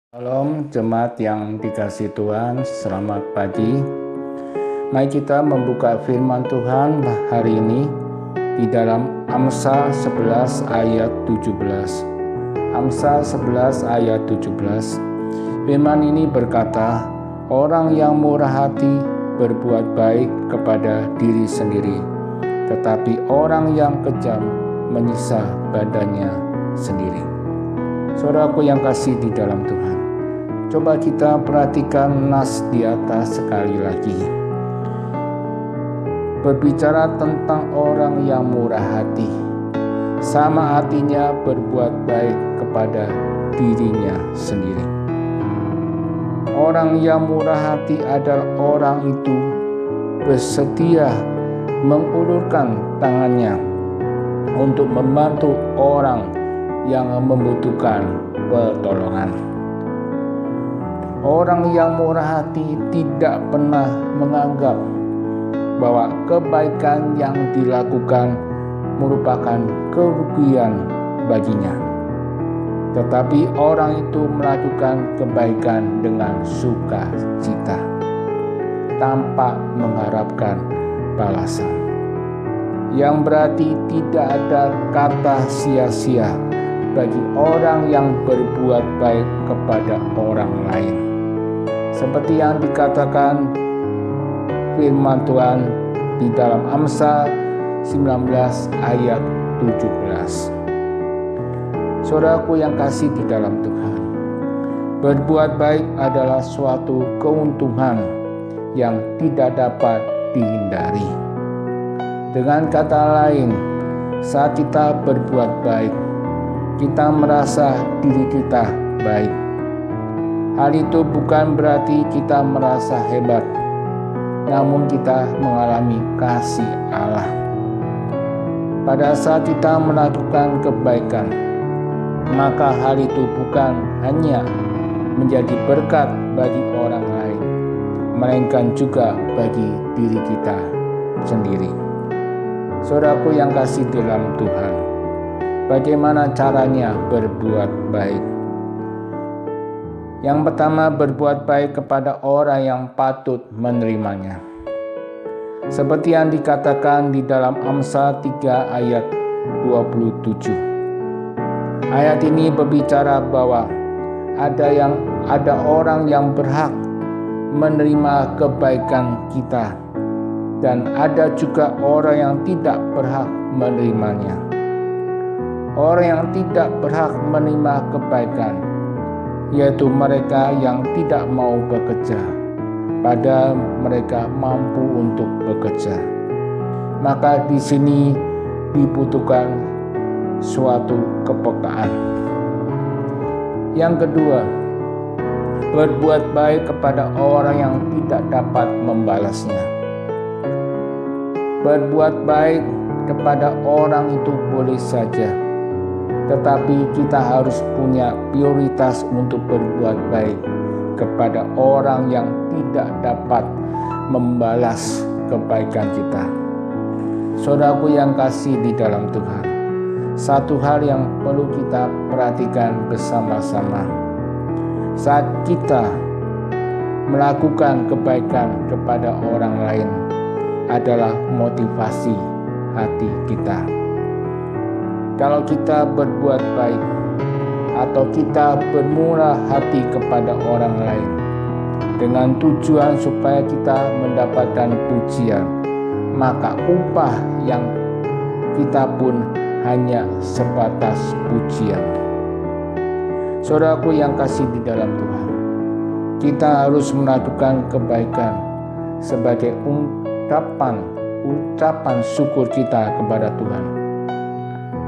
Shalom jemaat yang dikasihi Tuhan, selamat pagi. Mari kita membuka firman Tuhan hari ini di dalam Amsal 11 ayat 17. Amsal 11 ayat 17. Firman ini berkata, orang yang murah hati berbuat baik kepada diri sendiri, tetapi orang yang kejam menyiksa badannya sendiri. Saudaraku yang kasih di dalam Tuhan, coba kita perhatikan nas di atas sekali lagi. Berbicara tentang orang yang murah hati, sama artinya berbuat baik kepada dirinya sendiri. Orang yang murah hati adalah orang itu bersedia mengulurkan tangannya untuk membantu orang yang membutuhkan pertolongan. Orang yang murah hati tidak pernah menganggap bahwa kebaikan yang dilakukan merupakan kerugian baginya. Tetapi orang itu melakukan kebaikan dengan sukacita, tanpa mengharapkan balasan. Yang berarti tidak ada kata sia-sia bagi orang yang berbuat baik kepada orang lain. Seperti yang dikatakan firman Tuhan di dalam Amsal 19 ayat 17. Saudaraku yang kasih di dalam Tuhan, berbuat baik adalah suatu keuntungan yang tidak dapat dihindari. Dengan kata lain, saat kita berbuat baik, kita merasa diri kita baik. Hal itu bukan berarti kita merasa hebat, namun kita mengalami kasih Allah. Pada saat kita melakukan kebaikan, maka hal itu bukan hanya menjadi berkat bagi orang lain, melainkan juga bagi diri kita sendiri. Saudaraku yang kasih dalam Tuhan, bagaimana caranya berbuat baik? Yang pertama, berbuat baik kepada orang yang patut menerimanya. Seperti yang dikatakan di dalam Amsal 3 ayat 27. Ayat ini berbicara bahwa ada orang yang berhak menerima kebaikan kita, dan ada juga orang yang tidak berhak menerimanya. Orang yang tidak berhak menerima kebaikan, yaitu mereka yang tidak mau bekerja, padahal mereka mampu untuk bekerja. Maka di sini dibutuhkan suatu kepekaan. Yang kedua, berbuat baik kepada orang yang tidak dapat membalasnya. Berbuat baik kepada orang itu boleh saja, tetapi kita harus punya prioritas untuk berbuat baik kepada orang yang tidak dapat membalas kebaikan kita. Saudaraku yang kasih di dalam Tuhan, satu hal yang perlu kita perhatikan bersama-sama. Saat kita melakukan kebaikan kepada orang lain adalah motivasi hati kita. Kalau kita berbuat baik atau kita bermurah hati kepada orang lain dengan tujuan supaya kita mendapatkan pujian, maka upah yang kita pun hanya sebatas pujian. Saudaraku yang kasih di dalam Tuhan, kita harus melakukan kebaikan sebagai ucapan syukur kita kepada Tuhan,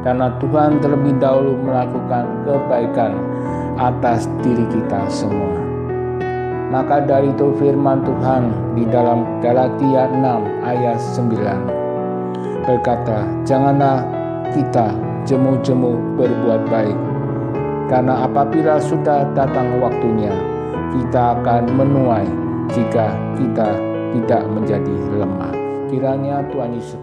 karena Tuhan terlebih dahulu melakukan kebaikan atas diri kita semua. Maka dari itu firman Tuhan di dalam Galatia 6 ayat 9 berkata, janganlah kita jemu-jemu berbuat baik, karena apabila sudah datang waktunya, kita akan menuai jika kita tidak menjadi lemah. Kiranya Tuhan Yesus